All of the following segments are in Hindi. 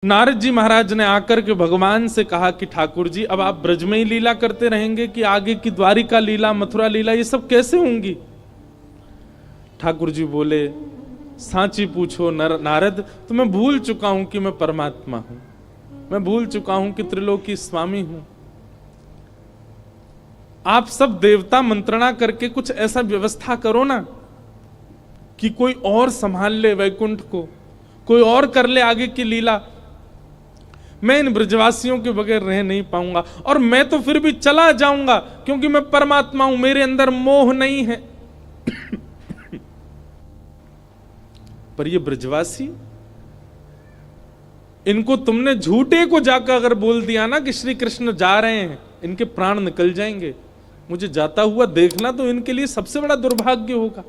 नारद जी महाराज ने आकर के भगवान से कहा कि ठाकुर जी अब आप ब्रज में ही लीला करते रहेंगे कि आगे की द्वारिका लीला, मथुरा लीला, ये सब कैसे होंगी? ठाकुर जी बोले, सांची पूछो नारद, तो मैं भूल चुका हूं कि मैं परमात्मा हूं, मैं भूल चुका हूं कि त्रिलोकी स्वामी हूं। आप सब देवता मंत्रणा करके कुछ ऐसा व्यवस्था करो ना कि कोई और संभाल ले वैकुंठ को, कोई और कर ले आगे की लीला। मैं इन ब्रजवासियों के बगैर रह नहीं पाऊंगा, और मैं तो फिर भी चला जाऊंगा क्योंकि मैं परमात्मा हूं, मेरे अंदर मोह नहीं है। पर ये ब्रजवासी, इनको तुमने झूठे को जाकर अगर बोल दिया ना कि श्री कृष्ण जा रहे हैं, इनके प्राण निकल जाएंगे। मुझे जाता हुआ देखना तो इनके लिए सबसे बड़ा दुर्भाग्य होगा।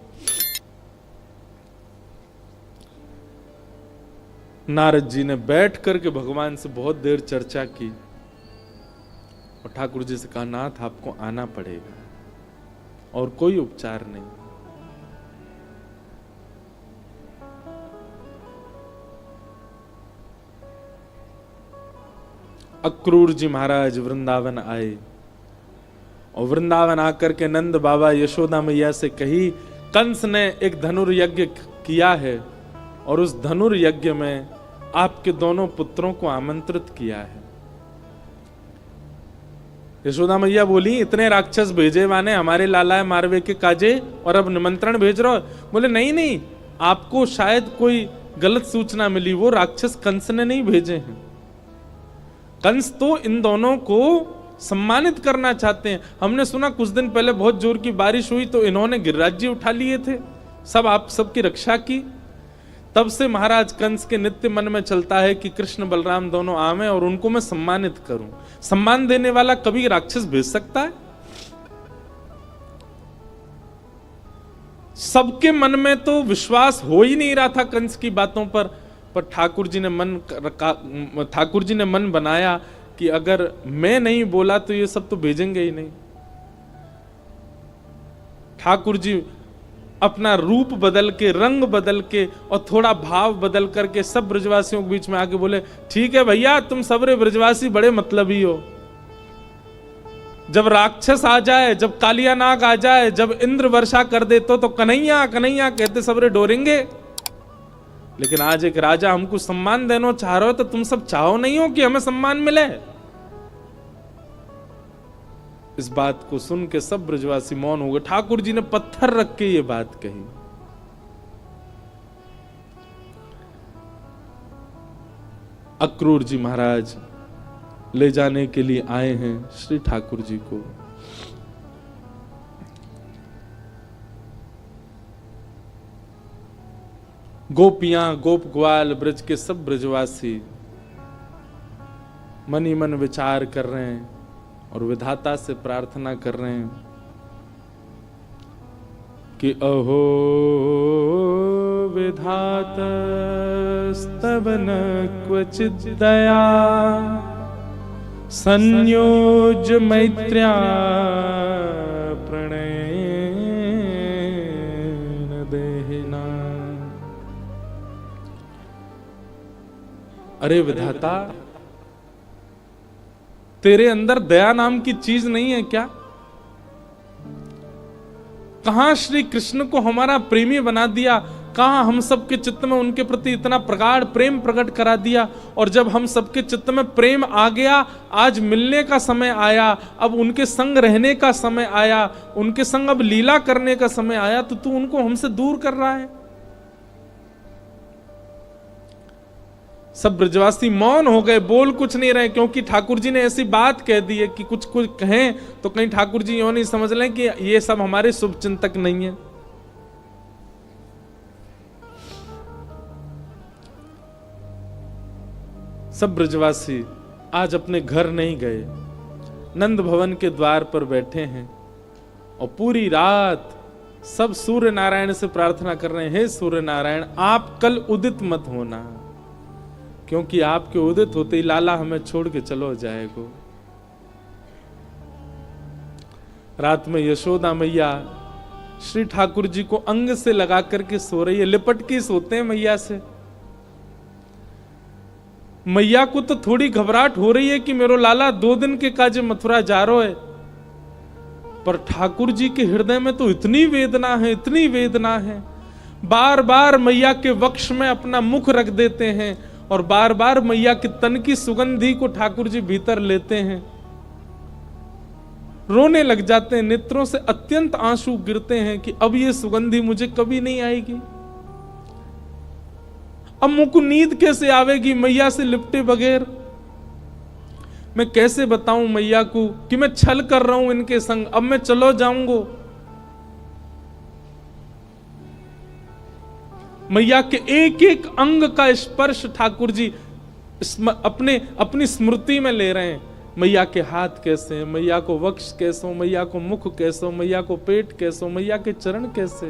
नारद जी ने बैठ करके भगवान से बहुत देर चर्चा की और ठाकुर जी से कहा, नाथ आपको आना पड़ेगा और कोई उपचार नहीं। अक्रूर जी महाराज वृंदावन आए और वृंदावन आकर के नंद बाबा यशोदा मैया से कही, कंस ने एक धनुर्यज्ञ किया है और उस धनुर्यज्ञ में आपके दोनों पुत्रों को आमंत्रित किया है। यशोदा मैया बोली, इतने राक्षस भेजे वाने हमारे लाला मारवे के काजे और अब निमंत्रण भेज रहे हो? बोले नहीं नहीं, आपको शायद कोई गलत सूचना मिली, वो राक्षस कंस ने नहीं भेजे हैं। कंस तो इन दोनों को सम्मानित करना चाहते हैं। हमने सुना कुछ दिन पहले बहुत जोर की बारिश हुई तो इन्होंने गिरिराज्य उठा लिए थे, सब आप सबकी रक्षा की। तब से महाराज कंस के नित्य मन में चलता है कि कृष्ण बलराम दोनों आवे और उनको मैं सम्मानित करूं। सम्मान देने वाला कभी राक्षस भेज सकता है? सबके मन में तो विश्वास हो ही नहीं रहा था कंस की बातों पर ठाकुर जी ने मन बनाया कि अगर मैं नहीं बोला तो ये सब तो भेजेंगे ही नहीं। ठाकुर जी अपना रूप बदल के, रंग बदल के और थोड़ा भाव बदल करके सब ब्रजवासियों के बीच में आके बोले, ठीक है भैया, तुम सबरे ब्रजवासी बड़े मतलबी हो। जब राक्षस आ जाए, जब कालिया नाग आ जाए, जब इंद्र वर्षा कर दे तो कन्हैया कन्हैया कहते सबरे डोरेंगे। लेकिन आज एक राजा हमको सम्मान देना चाह रहे हो तो तुम सब चाहो नहीं हो कि हमें सम्मान मिले? इस बात को सुन के सब ब्रजवासी मौन हो गए। ठाकुर जी ने पत्थर रख के ये बात कही। अक्रूर जी महाराज ले जाने के लिए आए हैं श्री ठाकुर जी को। गोपियां, गोप ग्वाल, ब्रज के सब ब्रजवासी मन ही मन विचार कर रहे हैं और विधाता से प्रार्थना कर रहे हैं कि अहो विधातस्तवन क्वचित् दया संयोज मैत्र्या प्रणयेन देहिना। अरे विधाता, तेरे अंदर दया नाम की चीज नहीं है क्या? कहां श्री कृष्ण को हमारा प्रेमी बना दिया, कहां हम सबके चित्त में उनके प्रति इतना प्रगाढ़ प्रेम प्रकट करा दिया। और जब हम सबके चित्त में प्रेम आ गया, आज मिलने का समय आया, अब उनके संग रहने का समय आया, उनके संग अब लीला करने का समय आया, तो तू उनको हमसे दूर कर रहा है। सब ब्रजवासी मौन हो गए, बोल कुछ नहीं रहे, क्योंकि ठाकुर जी ने ऐसी बात कह दी है कि कुछ कहें तो कहीं ठाकुर जी यूं नहीं समझ लें कि ये सब हमारे शुभ चिंतक नहीं है। सब ब्रजवासी आज अपने घर नहीं गए, नंद भवन के द्वार पर बैठे हैं और पूरी रात सब सूर्य नारायण से प्रार्थना कर रहे हैं, हे सूर्य नारायण, आप कल उदित मत होना, क्योंकि आपके उदित होते ही लाला हमें छोड़ के चलो जाएगो। रात में यशोदा मैया श्री ठाकुर जी को अंग से लगा करके सो रही है, लिपट के सोते हैं मैया से। मैया को तो थोड़ी घबराहट हो रही है कि मेरो लाला 2 दिन के काजे मथुरा जा रहा है, पर ठाकुर जी के हृदय में तो इतनी वेदना है, इतनी वेदना है। बार बार मैया के वक्ष में अपना मुख रख देते हैं और बार बार मैया के तन की सुगंधी को ठाकुर जी भीतर लेते हैं, रोने लग जाते हैं, नेत्रों से अत्यंत आंसू गिरते हैं कि अब ये सुगंधी मुझे कभी नहीं आएगी। अब मुझको नींद कैसे आवेगी मैया से लिपटे बगैर? मैं कैसे बताऊं मैया को कि मैं छल कर रहा हूं इनके संग, अब मैं चलो जाऊंगा। मैया के एक एक अंग का स्पर्श ठाकुर जी अपनी स्मृति में ले रहे हैं। मैया के हाथ कैसे हैं, मैया को वक्ष कैसे, मैया को मुख कैसे, मैया को पेट कैसे, मैया के चरण कैसे,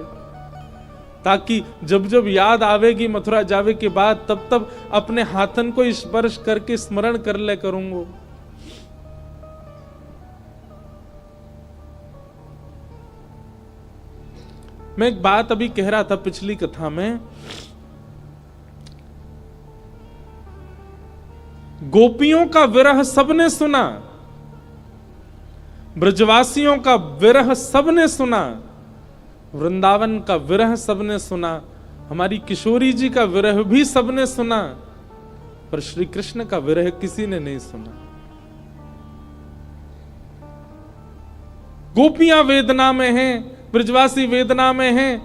ताकि जब जब याद आवेगी मथुरा जावे के बाद तब तब अपने हाथन को स्पर्श करके स्मरण कर ले करूंगा। मैं एक बात अभी कह रहा था पिछली कथा में, गोपियों का विरह सबने सुना, ब्रजवासियों का विरह सबने सुना, वृंदावन का विरह सबने सुना, हमारी किशोरी जी का विरह भी सबने सुना, पर श्री कृष्ण का विरह किसी ने नहीं सुना। गोपियां वेदना में हैं, ब्रजवासी वेदना में हैं,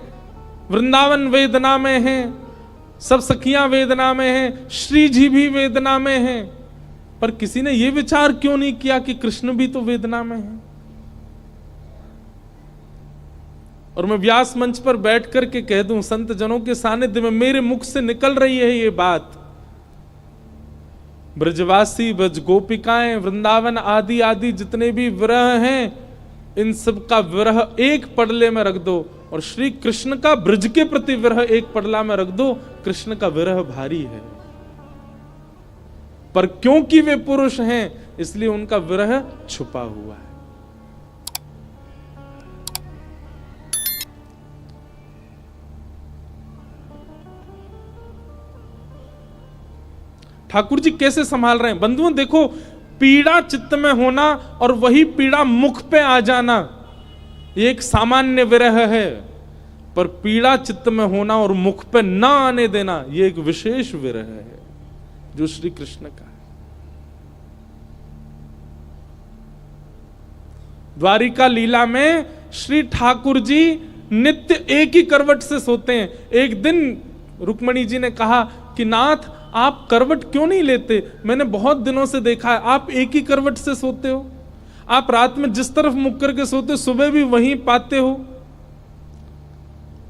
वृंदावन वेदना में हैं, सब सखियां वेदना में हैं, श्री जी भी वेदना में हैं, पर किसी ने यह विचार क्यों नहीं किया कि कृष्ण भी तो वेदना में है? और मैं व्यास मंच पर बैठ करके कह दूं, संत जनों के सानिध्य में मेरे मुख से निकल रही है ये बात, ब्रजवासी, ब्रज गोपिकाएं, वृंदावन आदि आदि जितने भी विरह हैं, इन सब का विरह एक पडले में रख दो और श्री कृष्ण का ब्रज के प्रति विरह एक पडला में रख दो, कृष्ण का विरह भारी है। पर क्योंकि वे पुरुष हैं इसलिए उनका विरह छुपा हुआ है। ठाकुर जी कैसे संभाल रहे हैं बंधुओं, देखो, पीड़ा चित्त में होना और वही पीड़ा मुख पे आ जाना ये एक सामान्य विरह है, पर पीड़ा चित्त में होना और मुख पे ना आने देना ये एक विशेष विरह है जो श्री कृष्ण का है। द्वारिका लीला में श्री ठाकुर जी नित्य एक ही करवट से सोते हैं। एक दिन रुक्मणी जी ने कहा कि नाथ आप करवट क्यों नहीं लेते, मैंने बहुत दिनों से देखा है आप एक ही करवट से सोते हो, आप रात में जिस तरफ मुख करके सोते हो सुबह भी वहीं पाते हो,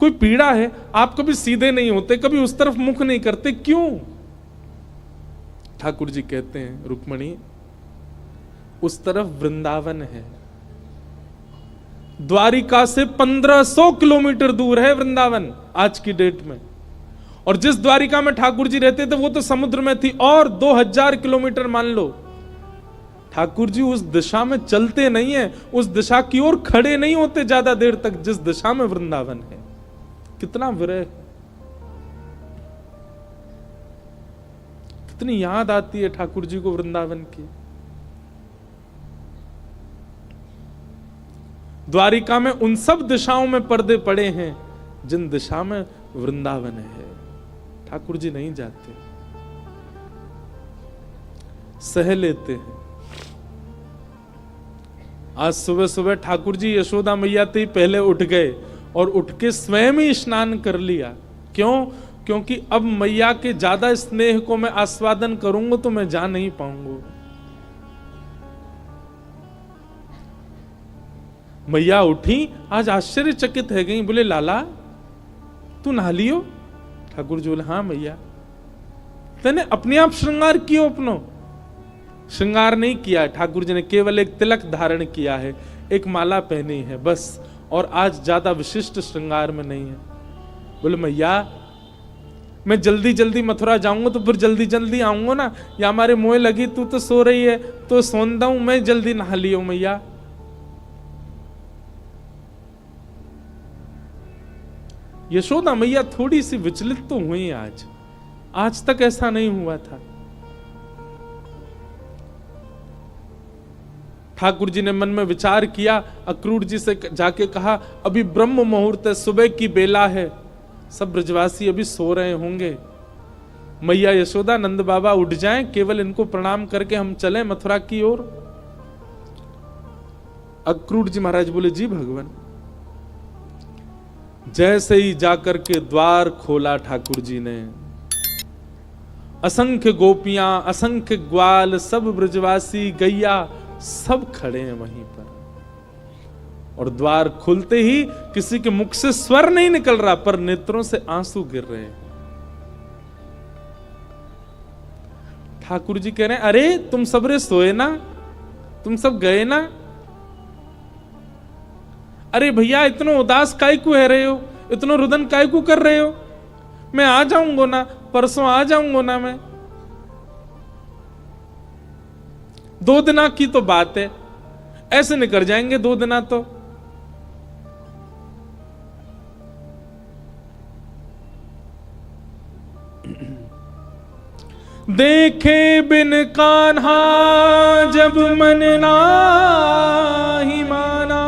कोई पीड़ा है? आप कभी सीधे नहीं होते, कभी उस तरफ मुख नहीं करते, क्यों? ठाकुर जी कहते हैं, रुक्मणी उस तरफ वृंदावन है, द्वारिका से 1500 किलोमीटर दूर है वृंदावन आज की डेट में, और जिस द्वारिका में ठाकुर जी रहते थे वो तो समुद्र में थी, और 2000 किलोमीटर मान लो। ठाकुर जी उस दिशा में चलते नहीं है, उस दिशा की ओर खड़े नहीं होते ज्यादा देर तक जिस दिशा में वृंदावन है। कितना विरह, कितनी याद आती है ठाकुर जी को वृंदावन की। द्वारिका में उन सब दिशाओं में पर्दे पड़े हैं जिन दिशा में वृंदावन है। ठाकुर जी नहीं जाते, सह लेते हैं। आज सुबह सुबह ठाकुर जी यशोदा मैया ते पहले उठ गए और उठ के स्वयं ही स्नान कर लिया। क्यों? क्योंकि अब मैया के ज्यादा स्नेह को मैं आस्वादन करूंगा तो मैं जा नहीं पाऊंगा। मैया उठी, आज आश्चर्यचकित है गई, बोले लाला तू नहा लियो? ठाकुर जी बोले हाँ मैया। तेने अपने आप श्रृंगार कियो? अपनो श्रृंगार नहीं किया, ठाकुर जी ने केवल एक तिलक धारण किया है, एक माला पहनी है बस, और आज ज्यादा विशिष्ट श्रृंगार में नहीं है। बोले मैया मैं जल्दी जल्दी मथुरा जाऊंगा तो फिर जल्दी जल्दी आऊंगा ना, या हमारे मोह लगी, तू तो सो रही है तो सोंदा हूं, मैं जल्दी नहा लियो मैया। यशोदा मैया थोड़ी सी विचलित तो हुई आज तक ऐसा नहीं हुआ था। ठाकुर जी ने मन में विचार किया, अक्रूर जी से जाके कहा, अभी ब्रह्म मुहूर्त है, सुबह की बेला है, सब ब्रजवासी अभी सो रहे होंगे, मैया यशोदा नंद बाबा उठ जाएं, केवल इनको प्रणाम करके हम चलें मथुरा की ओर। अक्रूर जी महाराज बोले, जी भगवान। जैसे ही जाकर के द्वार खोला ठाकुर जी ने, असंख्य गोपियां, असंख्य ग्वाल, सब ब्रजवासी, गैया, सब खड़े हैं वहीं पर। और द्वार खुलते ही किसी के मुख से स्वर नहीं निकल रहा, पर नेत्रों से आंसू गिर रहे हैं। ठाकुर जी कह रहे हैं, अरे तुम सबरे सोए ना, तुम सब गए ना? अरे भैया इतना उदास काय को है रहे हो, इतना रुदन काय को कर रहे हो? मैं आ जाऊंगा ना, परसों आ जाऊंगा ना मैं। 2 दिना की तो बात है, ऐसे निकल जाएंगे 2 दिना तो। देखे बिन कान्हा जब मन नाही माना,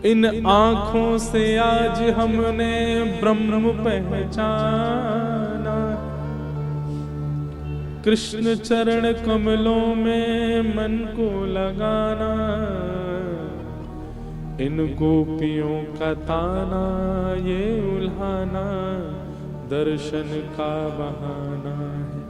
इन आंखों से आज हमने ब्रह्म पहचाना। कृष्ण चरण कमलों में मन को लगाना, इन गोपियों का ताना ये उल्हाना, दर्शन का बहाना है।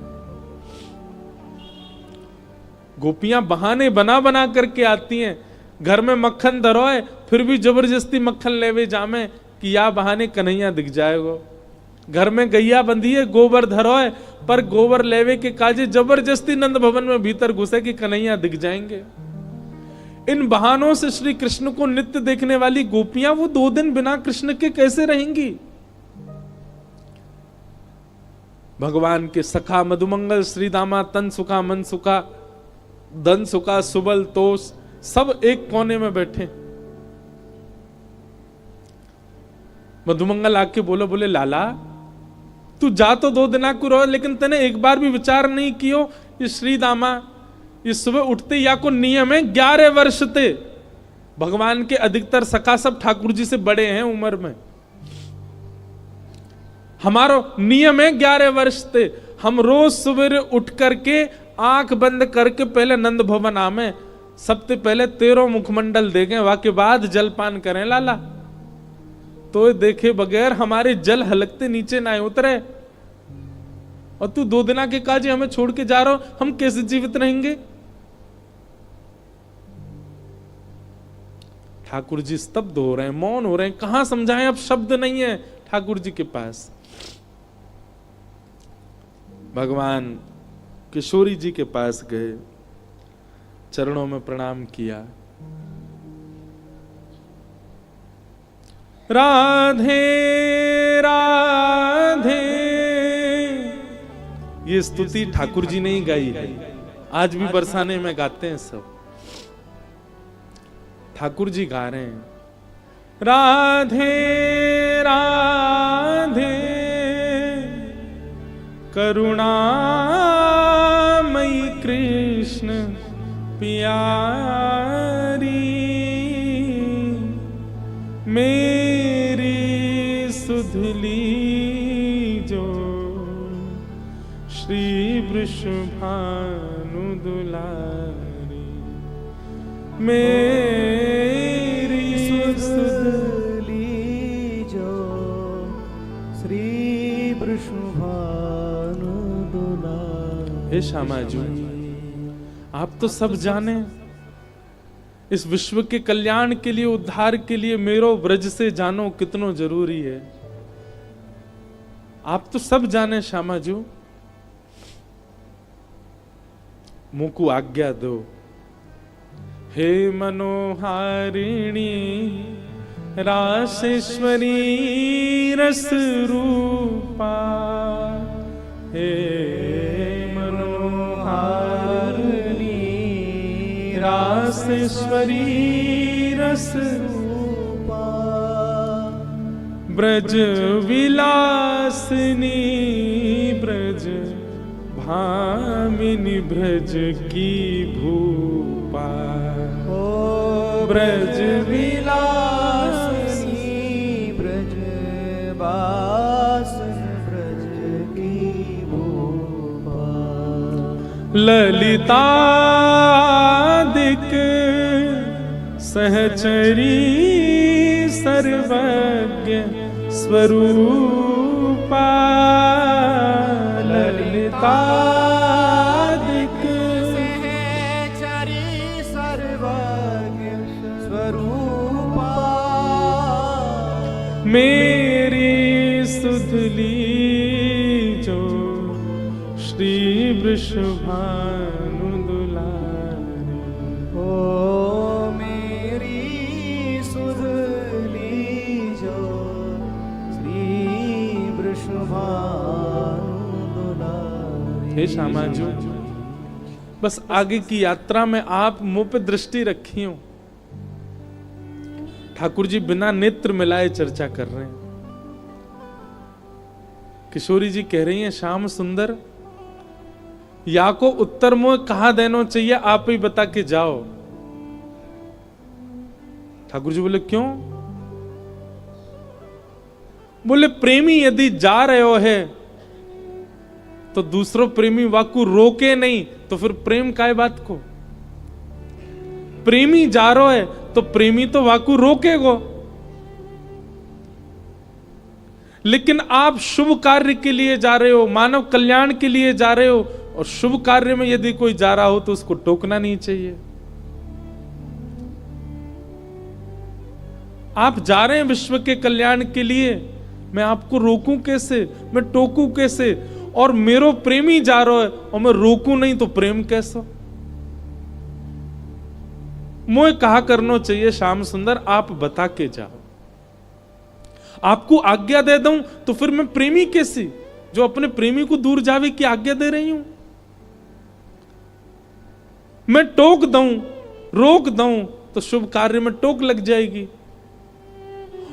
गोपियां बहाने बना बना करके आती हैं। घर में मक्खन धरोए फिर भी जबरदस्ती मक्खन लेवे जामे कि या बहाने कन्हैया दिख जाएगो। घर में गैया बंधी है, गोबर धरोए, पर गोबर लेवे के काजे जबरदस्ती नंद भवन में भीतर घुसे कि कन्हैया दिख जाएंगे। इन बहानों से श्री कृष्ण को नित्य देखने वाली गोपियां वो 2 दिन बिना कृष्ण के कैसे रहेंगी? भगवान के सखा मधुमंगल, श्री दामा, तन सुखा, मन सुखा, धन सुखा, सुबल, तोष, सब एक कोने में बैठे। मधुमंगल आके बोले लाला तू जा तो 2 दिना को रहो, लेकिन तने एक बार भी विचार नहीं कियो ये श्री दामा ये सुबह उठते या को नियम है 11 वर्ष थे। भगवान के अधिकतर सखा सब ठाकुर जी से बड़े हैं उम्र में। हमारो नियम है 11 वर्ष थे। हम रोज सवेरे उठ करके आंख बंद करके पहले नंद भवन आमे, सबसे पहले 13 मुखमंडल देखें, वाके बाद जलपान करें लाला। तो देखे बगैर हमारे जल हलकते नीचे ना उतरे। और तू 2 दिना के काजे हमें छोड़ के जा रहा हो, हम कैसे जीवित रहेंगे? ठाकुर जी स्तब्ध हो रहे हैं, मौन हो रहे हैं। कहां समझाएं, अब शब्द नहीं है ठाकुर जी के पास। भगवान किशोरी जी के पास गए, चरणों में प्रणाम किया। राधे राधे, ये स्तुति ठाकुर जी ने ही गाई है, आज भी बरसाने में गाते हैं सब। ठाकुर जी गा रहे हैं राधे राधे करुणामयी कृष्ण प्यारी, मेरी सुधली जो श्री वृषभानु दुलारी, मेरी सुधली जो श्री वृषभानु दुलारी। हे श्यामा जी, आप तो सब जाने, इस विश्व के कल्याण के लिए, उद्धार के लिए मेरो ब्रज से जानो कितनो जरूरी है। आप तो सब जाने श्यामा जी, मुझको आज्ञा दो। हे मनोहारिणी रासेश्वरी रस रूपा, हे रासेश्वरी रस रूपा, ब्रज विलासिनी ब्रज भामिनी ब्रज की भूपा, ओ ब्रज विलासिनी ब्रज बासन ब्रज की भूपा। ललितादिक सहचरी सर्वज्ञ स्वरूपा, ललितादिक सहचरी सर्वज्ञ स्वरूपा। मेरी सुधली जो श्री वृषभानु दुलारी, ओ मेरी सुधली जो श्री वृषभानु दुलारी। हे श्यामाजू, बस आगे की यात्रा में आप मुंह पे दृष्टि रखी हो। ठाकुर जी बिना नेत्र मिलाए चर्चा कर रहे हैं। किशोरी जी कह रही हैं, श्याम सुंदर या को उत्तर मुंह कहां देना चाहिए, आप ही बता के जाओ। ठाकुर जी बोले क्यों? बोले प्रेमी यदि जा रहे हो है तो दूसरों प्रेमी वाकु रोके नहीं, तो फिर प्रेम काय बात को? प्रेमी जा रहा है तो प्रेमी तो वाकु रोकेगो। लेकिन आप शुभ कार्य के लिए जा रहे हो, मानव कल्याण के लिए जा रहे हो, और शुभ कार्य में यदि कोई जा रहा हो तो उसको टोकना नहीं चाहिए। आप जा रहे हैं विश्व के कल्याण के लिए, मैं आपको रोकूं कैसे, मैं टोकूं कैसे? और मेरो प्रेमी जा रहा है और मैं रोकूं नहीं तो प्रेम कैसा? मुझे कहा करना चाहिए श्याम सुंदर, आप बता के जाओ। आपको आज्ञा दे दूं तो फिर मैं प्रेमी कैसी, जो अपने प्रेमी को दूर जावे की आज्ञा दे रही हूं? मैं टोक दूं, रोक दूं तो शुभ कार्य में टोक लग जाएगी।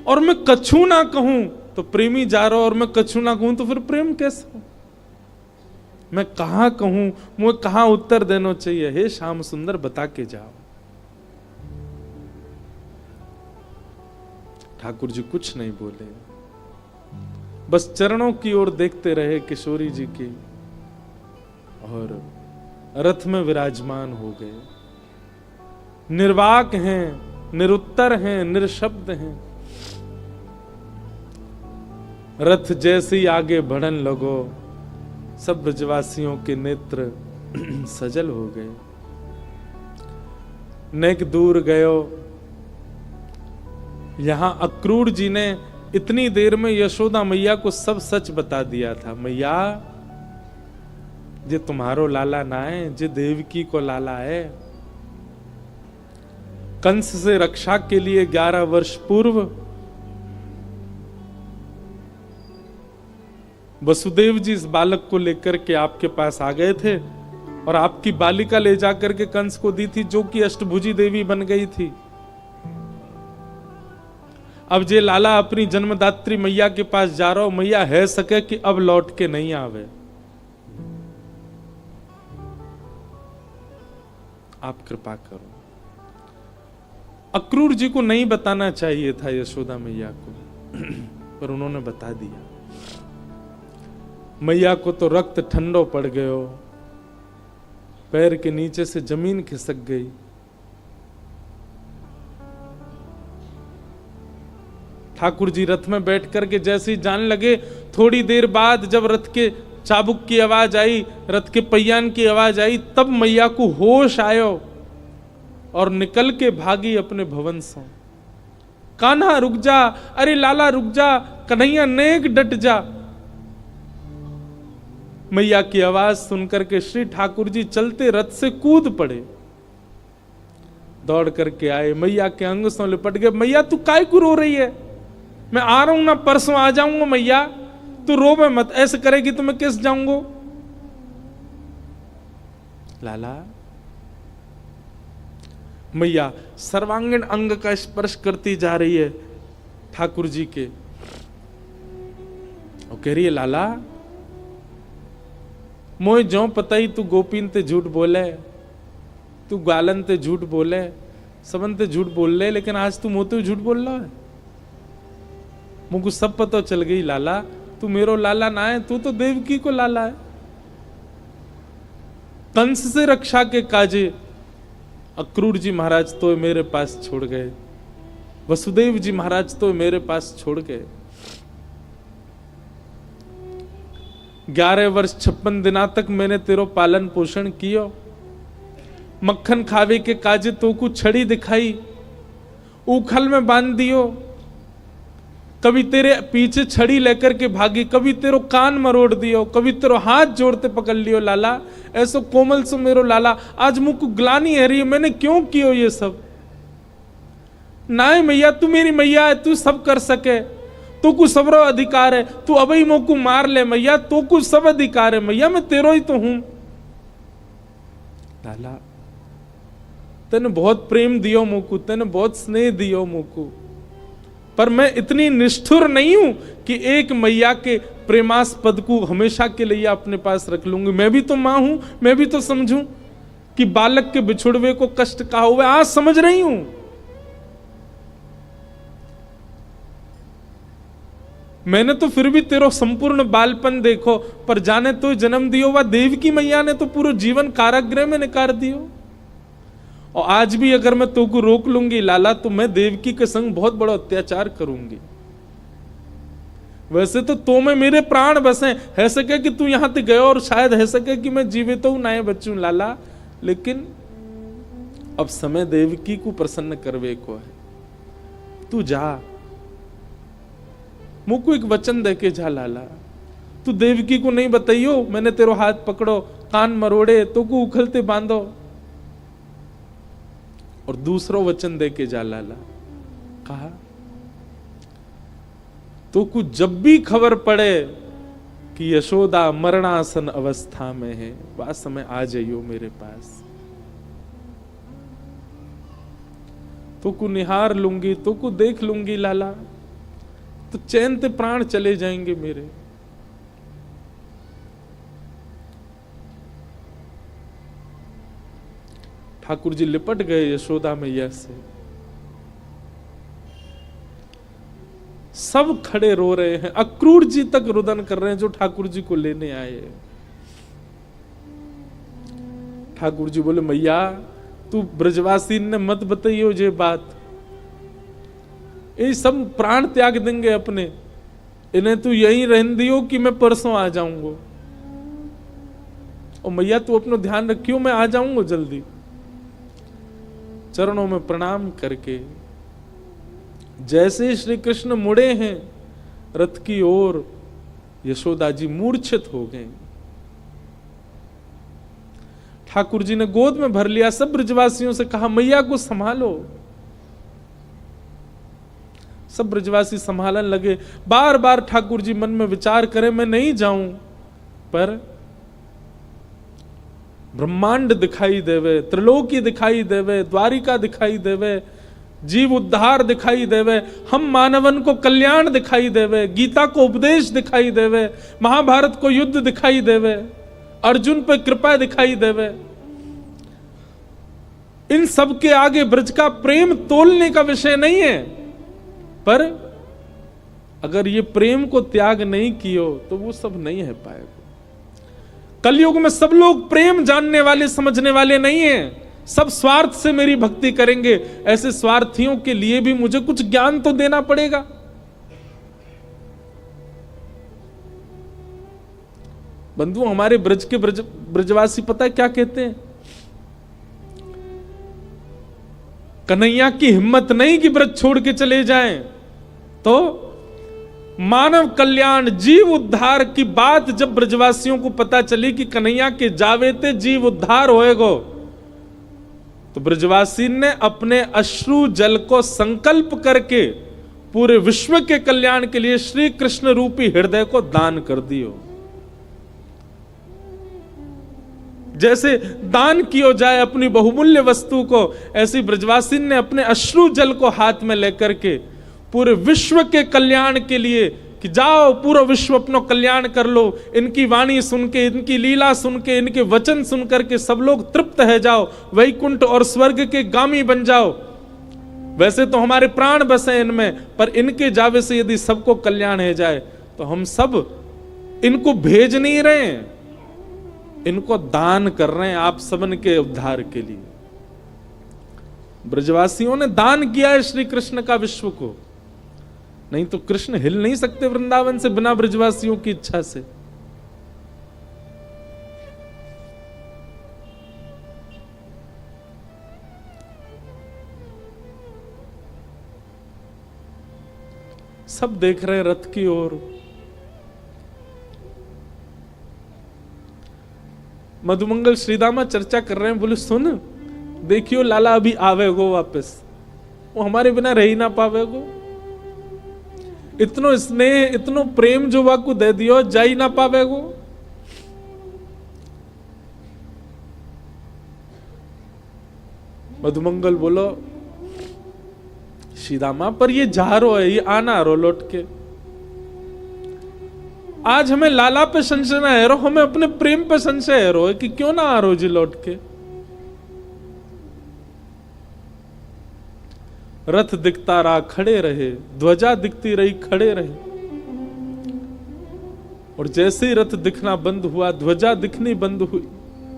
और मैं कछु ना कहूं तो प्रेमी जा रहा और मैं कछु ना कहूं तो फिर प्रेम कैसा? मैं कहां कहूं, मुझे कहां उत्तर देना चाहिए? हे श्याम सुंदर बता के जाओ। ठाकुर जी कुछ नहीं बोले, बस चरणों की ओर देखते रहे किशोरी जी की, और रथ में विराजमान हो गए। निर्वाक हैं, निरुत्तर हैं, निरशब्द हैं। रथ जैसे ही आगे बढ़न लगो, सब ब्रजवासियों के नेत्र सजल हो गए। नेक दूर गयो। यहां अक्रूर जी ने इतनी देर में यशोदा मैया को सब सच बता दिया था। मैया, जे तुम्हारो लाला ना है, जे देवकी को लाला है। कंस से रक्षा के लिए 11 वर्ष पूर्व वसुदेव जी इस बालक को लेकर के आपके पास आ गए थे, और आपकी बालिका ले जाकर के कंस को दी थी, जो कि अष्टभुजी देवी बन गई थी। अब जे लाला अपनी जन्मदात्री मैया के पास जा रहा हो, मैया है सके कि अब लौट के नहीं आवे। आप कृपा करो। अक्रूर जी को नहीं बताना चाहिए था यशोदा मैया को, पर उन्होंने बता दिया। मैया को तो रक्त ठंडो पड़ गयो, पैर के नीचे से जमीन खिसक गई। ठाकुर जी रथ में बैठ करके जैसे ही जाने लगे, थोड़ी देर बाद जब रथ के चाबुक की आवाज आई, रथ के पहियान की आवाज आई, तब मैया को होश आयो और निकल के भागी अपने भवन से। कान्हा रुक जा, अरे लाला रुक जा, कन्हैया नेक डट जा। मैया की आवाज सुनकर के श्री ठाकुर जी चलते रथ से कूद पड़े, दौड़ करके आए, मैया के अंग से लिपट गए। मैया तू काय को रो रही है? मैं आ रहा हूं ना, परसों आ जाऊंगा। मैया तू रोवे मत, ऐसे करेगी तो मैं किस जाऊंगा? लाला, मैया सर्वांगीण अंग का स्पर्श करती जा रही है ठाकुर जी के, और कह रही है लाला मोए ज्यों पता ही तू गोपीन ते झूठ बोले, तू गालन ते झूठ बोले, सबन ते झूठ बोल ले, लेकिन आज तू मोते झूठ बोल रहा है। मुझको सब पता चल गई लाला, तू मेरो लाला ना है, तू तो देवकी को लाला है। कंस से रक्षा के काजे अक्रूर जी महाराज तो मेरे पास छोड़ गए, वसुदेव जी महाराज तो मेरे पास छोड़ गए। 11 वर्ष 56 दिना तक मैंने तेरो पालन पोषण कियो, मक्खन खावे के काजे तो को छड़ी दिखाई, उखल में बांध दियो, कभी तेरे पीछे छड़ी लेकर के भागी, कभी तेरो कान मरोड़ दियो, कभी तेरो हाथ जोड़ते पकड़ लियो लाला, ऐसो कोमल सो मेरो लाला। आज मुझको ग्लानी है रही, मैंने क्यों कियो ये सब? नाय मैया, तू मेरी मैया है, तू सब कर सके, तू को सबरो अधिकार है, तू अबई मोको मार ले मैया, तू को सब अधिकार है मैया, मैं तेरो ही तो हूं। लाला तेने बहुत प्रेम दियो मोको, तेने बहुत स्नेह दियो मोको, पर मैं इतनी निष्ठुर नहीं हूं कि एक मैया के प्रेमास्पद को हमेशा के लिए अपने पास रख लूंगी। मैं भी तो मां हूं, मैं भी तो समझूं कि बालक के बिछुड़वे को कष्ट कहा हुआ, आज समझ रही हूं। मैंने तो फिर भी तेरो संपूर्ण बालपन देखो, पर जाने तो जन्म दियो वह देव की मैया ने तो पूरा जीवन कारागृह में निकाल दियो। और आज भी अगर मैं तो को रोक लूंगी लाला, तो मैं देवकी के संग बहुत बड़ा अत्याचार करूंगी। वैसे तो में मेरे प्राण बसे, है सके कि तू यहां तक गयो और शायद है सके कि मैं जीवित हूं ना बचूं लाला, लेकिन अब समय देवकी को प्रसन्न करवे को है। तू जा, मुझको एक वचन देके जा लाला, तू देवकी को नहीं बताइयो मैंने तेरो हाथ पकड़ो, कान मरोड़े, तो को उखलते बांधो, और दूसरो वचन देके जा लाला। कहा तो कुछ जब भी खबर पड़े कि यशोदा मरणासन अवस्था में है, वह समय आ जाइयो मेरे पास, तो को निहार लूंगी, तो को देख लूंगी लाला, तो चैन ते प्राण चले जाएंगे मेरे। ठाकुर जी लिपट गए यशोदा मैया से, सब खड़े रो रहे हैं, अक्रूर जी तक रुदन कर रहे हैं जो ठाकुर जी को लेने आए। ठाकुर जी बोले मैया तू ब्रजवासी ने मत बताइयो ये बात, ये सब प्राण त्याग देंगे अपने, इन्हें तू यहीं रहने दियो कि मैं परसों आ जाऊंगा। और मैया तू अपना ध्यान रखियो, मैं आ जाऊंगा जल्दी। चरणों में प्रणाम करके जैसे श्री कृष्ण मुड़े हैं रथ की ओर, यशोदा जी मूर्छित हो गए। ठाकुर जी ने गोद में भर लिया, सब ब्रजवासियों से कहा मैया को संभालो। सब ब्रजवासी संभालने लगे। बार बार ठाकुर जी मन में विचार करें मैं नहीं जाऊं, पर ब्रह्मांड दिखाई देवे, त्रिलोकी दिखाई देवे, द्वारिका दिखाई देवे, जीव उद्धार दिखाई देवे, हम मानवन को कल्याण दिखाई देवे, गीता को उपदेश दिखाई देवे, महाभारत को युद्ध दिखाई देवे, अर्जुन पे कृपा दिखाई देवे। इन सब के आगे ब्रज का प्रेम तोलने का विषय नहीं है, पर अगर ये प्रेम को त्याग नहीं कियो तो वो सब नहीं है पाएगा। कलयुग में सब लोग प्रेम जानने वाले समझने वाले नहीं हैं, सब स्वार्थ से मेरी भक्ति करेंगे। ऐसे स्वार्थियों के लिए भी मुझे कुछ ज्ञान तो देना पड़ेगा। बंधु हमारे ब्रज के ब्रजवासी पता है क्या कहते हैं? कन्हैया की हिम्मत नहीं कि ब्रज छोड़ के चले जाएं, तो मानव कल्याण जीव उद्धार की बात जब ब्रजवासियों को पता चली कि कन्हैया के जावेते जीव उद्धार होएगो, तो ब्रजवासी ने अपने अश्रु जल को संकल्प करके पूरे विश्व के कल्याण के लिए श्री कृष्ण रूपी हृदय को दान कर दियो। जैसे दान किया जाए अपनी बहुमूल्य वस्तु को, ऐसी ब्रजवासी ने अपने अश्रु जल को हाथ में लेकर के पूरे विश्व के कल्याण के लिए कि जाओ पूरा विश्व अपना कल्याण कर लो, इनकी वाणी सुन के, इनकी लीला सुन के, इनके वचन सुन करके सब लोग तृप्त है जाओ, वैकुंठ और स्वर्ग के गामी बन जाओ। वैसे तो हमारे प्राण बसे इनमें, पर इनके जावे से यदि सबको कल्याण है जाए तो हम सब इनको भेज नहीं रहे हैं, इनको दान कर रहे हैं आप सबन के उद्धार के लिए। ब्रजवासियों ने दान किया है श्री कृष्ण का विश्व को, नहीं तो कृष्ण हिल नहीं सकते वृंदावन से बिना ब्रजवासियों की इच्छा से। सब देख रहे हैं रथ की ओर। मधुमंगल श्रीदामा चर्चा कर रहे हैं, बोले सुन देखियो लाला अभी आवेगो वापस, वो हमारे बिना रह ही ना पावेगो। इतनो स्नेह इतनो प्रेम जो वाकू दे दियो, जा ही ना पावेगो। मधुमंगल बोलो श्रीदामा पर ये जा रो है, ये आना रो लौट के। आज हमें लाला पे संशय ना है रो, हमें अपने प्रेम पे संशय है रो कि क्यों ना आ रो जी लौट के। रथ दिखता रहा खड़े रहे, ध्वजा दिखती रही खड़े रहे, और जैसे ही रथ दिखना बंद हुआ, ध्वजा दिखनी बंद हुई,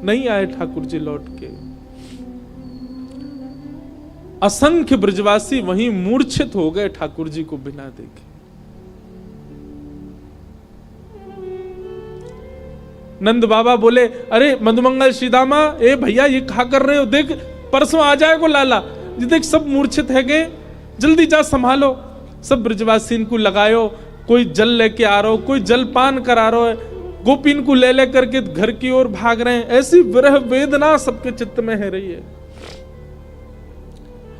नहीं आए ठाकुर जी लौट के। असंख्य ब्रजवासी वहीं मूर्छित हो गए ठाकुर जी को बिना देखे। नंद बाबा बोले अरे मधुमंगल श्रीदामा, ए भैया ये खा कर रहे हो, देख परसों आ जाएगा लाला, ये देख सब मूर्छित है गए, जल्दी जा संभालो। सब ब्रजवासी इनको लगायो, कोई जल लेके आ रहा हो, कोई जल पान करा रहा है, गोपी इनको ले ले करके घर की ओर भाग रहे हैं। ऐसी विरह वेदना सबके चित्त में है रही है।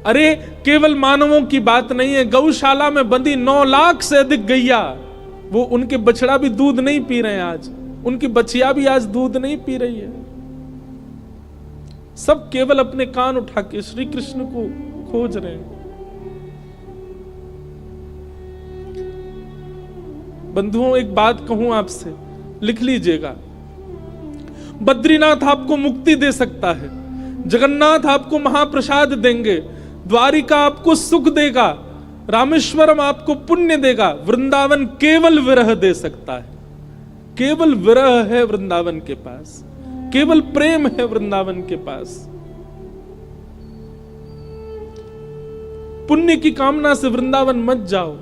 अरे केवल मानवों की बात नहीं है, गौशाला में बंदी 9 लाख से अधिक गैया, वो उनके बछड़ा भी दूध नहीं पी रहे हैं आज, उनकी बछिया भी आज दूध नहीं पी रही है। सब केवल अपने कान उठा के श्री कृष्ण को खोज रहे हैं। बंधुओं एक बात कहूं आपसे, लिख लीजिएगा, बद्रीनाथ आपको मुक्ति दे सकता है, जगन्नाथ आपको महाप्रसाद देंगे, द्वारिका आपको सुख देगा, रामेश्वरम आपको पुण्य देगा, वृंदावन केवल विरह दे सकता है। केवल विरह है वृंदावन के पास, केवल प्रेम है वृंदावन के पास। पुण्य की कामना से वृंदावन मत जाओ,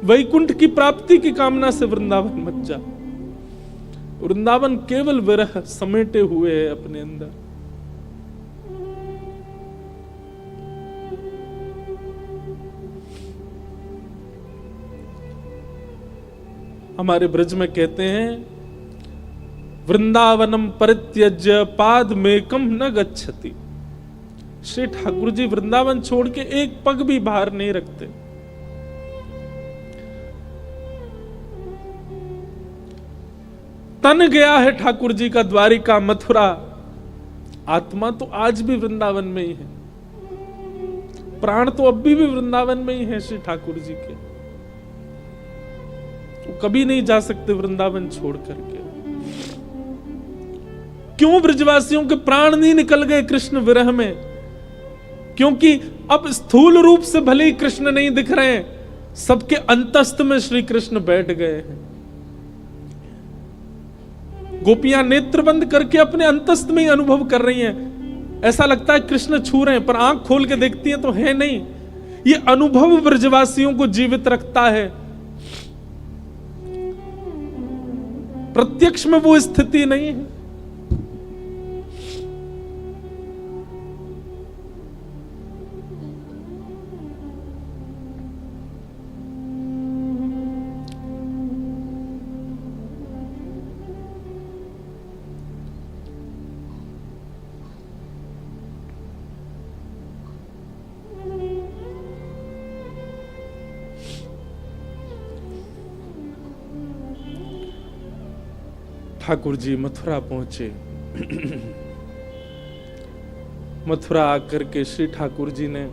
वैकुंठ की प्राप्ति की कामना से वृंदावन मत जाओ। वृंदावन केवल विरह समेटे हुए है अपने अंदर। हमारे ब्रज में कहते हैं, वृंदावनम परित्यज्य पाद मेकम न गच्छति। श्री ठाकुर जी वृंदावन छोड़ के एक पग भी बाहर नहीं रखते। तन गया है ठाकुर जी का द्वारिका मथुरा, आत्मा तो आज भी वृंदावन में ही है, प्राण तो अब भी वृंदावन में ही है श्री ठाकुर जी के। वो कभी नहीं जा सकते वृंदावन छोड़ करके। क्यों ब्रजवासियों के प्राण नहीं निकल गए कृष्ण विरह में? क्योंकि अब स्थूल रूप से भले ही कृष्ण नहीं दिख रहे हैं, सबके अंतस्थ में श्री कृष्ण बैठ गए हैं। गोपियां नेत्र बंद करके अपने अंतस्थ में ही अनुभव कर रही हैं। ऐसा लगता है कृष्ण छू रहे हैं, पर आंख खोल के देखती हैं तो है नहीं। ये अनुभव ब्रजवासियों को जीवित रखता है। प्रत्यक्ष में वो स्थिति नहीं है। ठाकुर जी मथुरा पहुंचे। मथुरा आकर के श्री ठाकुर जी ने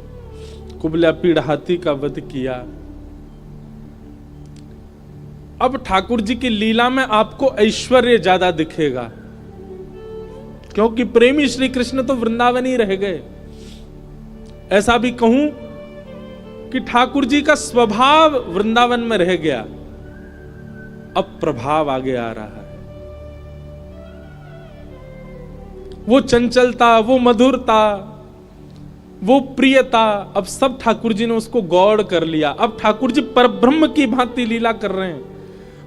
कुबला पीड़ हाथी का वध किया। अब ठाकुर जी की लीला में आपको ऐश्वर्य ज्यादा दिखेगा, क्योंकि प्रेमी श्री कृष्ण तो वृंदावन ही रह गए। ऐसा भी कहूं कि ठाकुर जी का स्वभाव वृंदावन में रह गया, अब प्रभाव आगे आ रहा है। वो चंचलता, वो मधुरता, वो प्रियता, अब सब ठाकुर जी ने उसको गौड़ कर लिया। अब ठाकुर जी परब्रह्म की भांति लीला कर रहे हैं,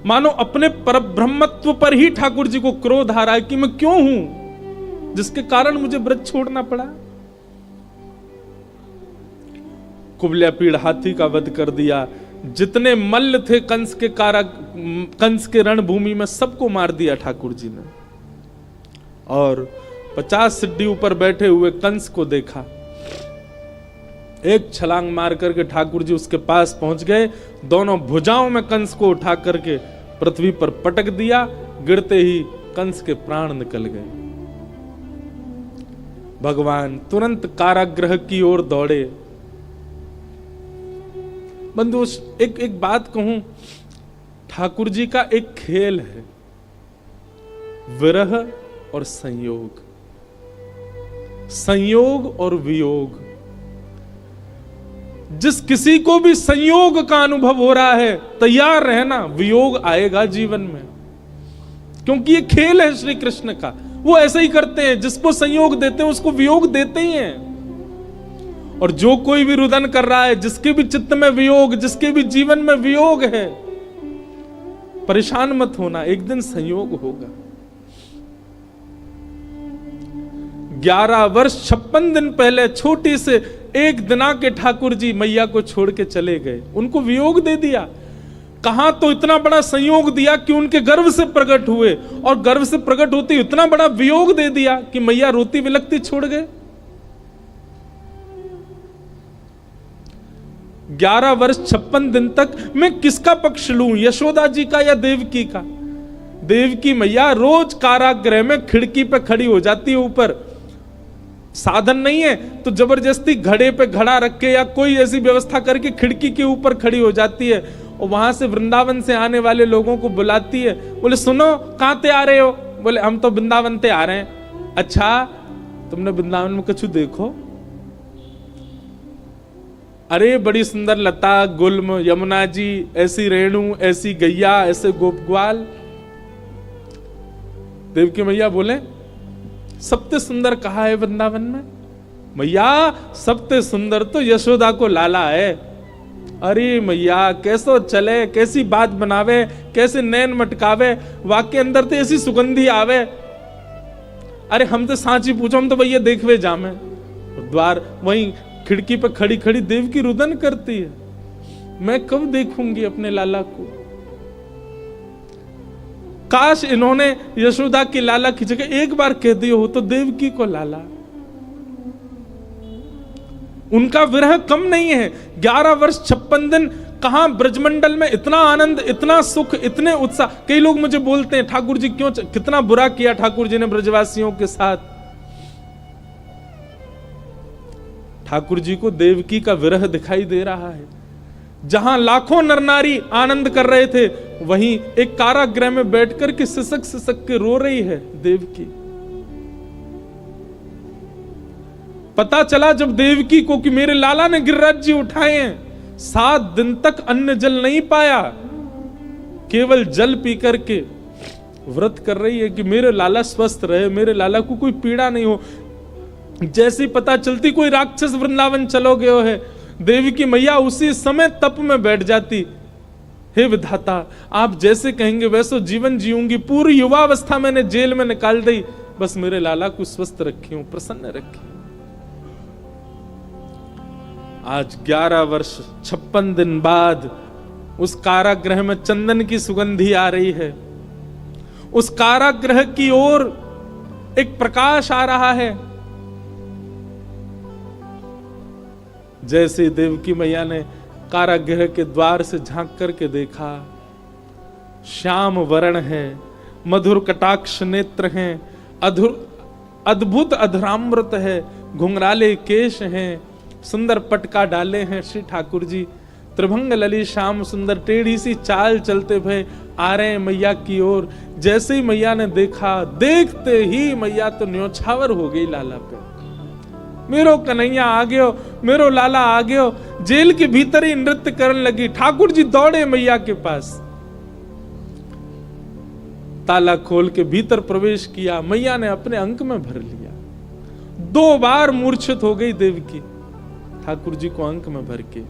मानो अपने परब्रह्मत्व पर ही ठाकुर जी को क्रोध आ रहा है कि मैं क्यों हूं जिसके कारण मुझे ब्रज छोड़ना पड़ा। कुबल्या पीड़ हाथी का वध कर दिया, जितने मल्ल थे कंस के कंस के रणभूमि में सबको मार दिया ठाकुर जी ने। और 50 सिड्डी ऊपर बैठे हुए कंस को देखा, एक छलांग मार करके ठाकुर जी उसके पास पहुंच गए, दोनों भुजाओं में कंस को उठा करके पृथ्वी पर पटक दिया, गिरते ही कंस के प्राण निकल गए। भगवान तुरंत कारागृह की ओर दौड़े। बंधु एक बात कहूं, ठाकुर जी का एक खेल है, विरह और संयोग, संयोग और वियोग। जिस किसी को भी संयोग का अनुभव हो रहा है, तैयार रहना, वियोग आएगा जीवन में, क्योंकि ये खेल है श्री कृष्ण का। वो ऐसे ही करते हैं, जिसको संयोग देते हैं उसको वियोग देते ही हैं। और जो कोई भी रुदन कर रहा है, जिसके भी चित्त में वियोग, जिसके भी जीवन में वियोग है, परेशान मत होना, एक दिन संयोग होगा। 11 वर्ष 56 दिन पहले छोटी से एक दिना के ठाकुर जी मैया को छोड़ के चले गए, उनको वियोग दे दिया। कहां तो इतना बड़ा संयोग दिया कि उनके गर्भ से प्रकट हुए, और गर्भ से प्रकट होते इतना बड़ा वियोग दे दिया कि मैया रोती विलखती छोड़ गए। 11 वर्ष 56 दिन तक मैं किसका पक्ष लूं, यशोदा जी का या देवकी का? देवकी मैया रोज कारागृह में खिड़की पे खड़ी हो जाती है, ऊपर साधन नहीं है तो जबरदस्ती घड़े पे घड़ा रख के या कोई ऐसी व्यवस्था करके खिड़की के ऊपर खड़ी हो जाती है, और वहां से वृंदावन से आने वाले लोगों को बुलाती है। बोले सुनो, कहां ते आ रहे हो? बोले हम तो वृंदावन ते आ रहे हैं। अच्छा, तुमने वृंदावन में कुछ देखो? अरे बड़ी सुंदर लता गुल्म, यमुना जी, ऐसी रेणु, ऐसी गैया, ऐसे गोप ग्वाल। देवकी मैया बोले सबसे सुंदर कहा है वृंदावन में? मैया सबसे सुंदर तो यशोदा को लाला है। अरे मैया कैसो चले, कैसी बात बनावे, कैसे नैन मटकावे, वाक्य अंदर तो ऐसी सुगंधी आवे। अरे हम तो सांची पूछो, हम तो भैया देखवे जामे। द्वार वहीं खिड़की पे खड़ी खड़ी देवकी रुदन करती है, मैं कब देखूंगी अपने लाला को? काश इन्होंने यशोदा की लाला की जगह एक बार कह दिया हो तो देवकी को लाला। उनका विरह कम नहीं है। 11 वर्ष 56 दिन कहां ब्रजमंडल में इतना आनंद, इतना सुख, इतने उत्साह। कई लोग मुझे बोलते हैं ठाकुर जी क्यों, कितना बुरा किया ठाकुर जी ने ब्रजवासियों के साथ। ठाकुर जी को देवकी का विरह दिखाई दे रहा है। जहां लाखों नर नारी आनंद कर रहे थे, वहीं एक कारागृह में बैठकर के सिसक सिसक के रो रही है देवकी। पता चला जब देवकी को कि मेरे लाला ने गिरिराज जी उठाए हैं, 7 दिन तक अन्न जल नहीं पाया, केवल जल पी करके व्रत कर रही है कि मेरे लाला स्वस्थ रहे, मेरे लाला को कोई पीड़ा नहीं हो। जैसी पता चलती कोई राक्षस वृंदावन चलो गयो है, देवी की मैया उसी समय तप में बैठ जाती। हे विधाता, आप जैसे कहेंगे वैसे जीवन जीऊंगी, पूरी युवावस्था मैंने जेल में निकाल दी, बस मेरे लाला को स्वस्थ रखी हूं, प्रसन्न रखी। आज 11 वर्ष 56 दिन बाद उस कारागृह में चंदन की सुगंधी आ रही है। उस कारागृह की ओर एक प्रकाश आ रहा है। जैसे देवकी मैया ने कारागृह के द्वार से झांक करके देखा, श्याम वर्ण है, मधुर कटाक्ष नेत्र हैं, अद्भुत अधरामृत है, घुंघराले केश हैं, सुंदर पटका डाले हैं श्री ठाकुर जी, त्रिभंग लली श्याम सुंदर टेढ़ी सी चाल चलते भय आ रहे हैं मैया की ओर। जैसे ही मैया ने देखा, देखते ही मैया तो न्योछावर हो गई लाला पे। मेरो कन्हैया आ गयो, मेरो लाला आ गयो। जेल के भीतर ही नृत्य करने लगी। ठाकुर जी दौड़े मैया के पास, ताला खोल के भीतर प्रवेश किया। मैया ने अपने अंक में भर लिया। 2 बार मूर्छित हो गई देवकी, ठाकुर जी को अंक में भर के।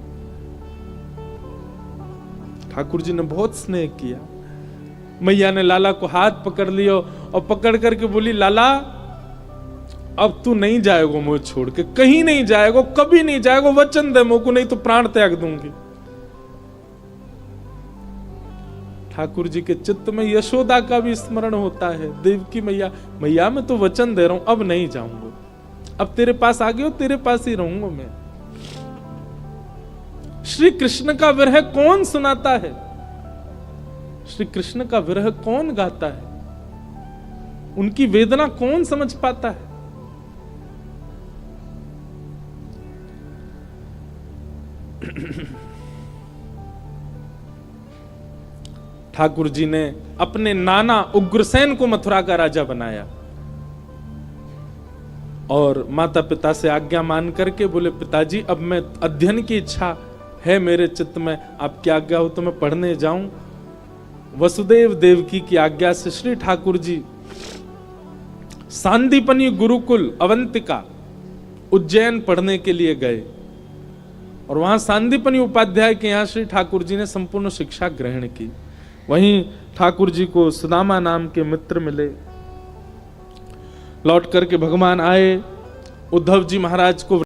ठाकुर जी ने बहुत स्नेह किया। मैया ने लाला को हाथ पकड़ लिया और पकड़ करके बोली, लाला अब तू नहीं जाएगो मुझे छोड़ के, कहीं नहीं जाएगो, कभी नहीं जाएगो, वचन दे मुझको, नहीं तो प्राण त्याग दूंगी। ठाकुर जी के चित्त में यशोदा का भी स्मरण होता है। देवकी मैया, मैया मैं तो वचन दे रहा हूं, अब नहीं जाऊंगा, अब तेरे पास आ गया, तेरे पास ही रहूंगा मैं। श्री कृष्ण का विरह कौन सुनाता है? श्री कृष्ण का विरह कौन गाता है? उनकी वेदना कौन समझ पाता है? ठाकुर जी ने अपने नाना उग्रसेन को मथुरा का राजा बनाया और माता पिता से आज्ञा मान करके बोले, पिताजी अब मैं अध्ययन की इच्छा है मेरे चित्त में, आपकी आज्ञा हो तो मैं पढ़ने जाऊं। वसुदेव देवकी की आज्ञा से श्री ठाकुर जी सांदीपनी गुरुकुल अवंतिका उज्जैन पढ़ने के लिए गए और वहां सांदीपनी उपाध्याय के यहां श्री ठाकुर जी ने संपूर्ण शिक्षा ग्रहण की। वहीं ठाकुर जी को सुदामा नाम के मित्र मिले। लौट करके भगवान आए, उद्धव जी महाराज को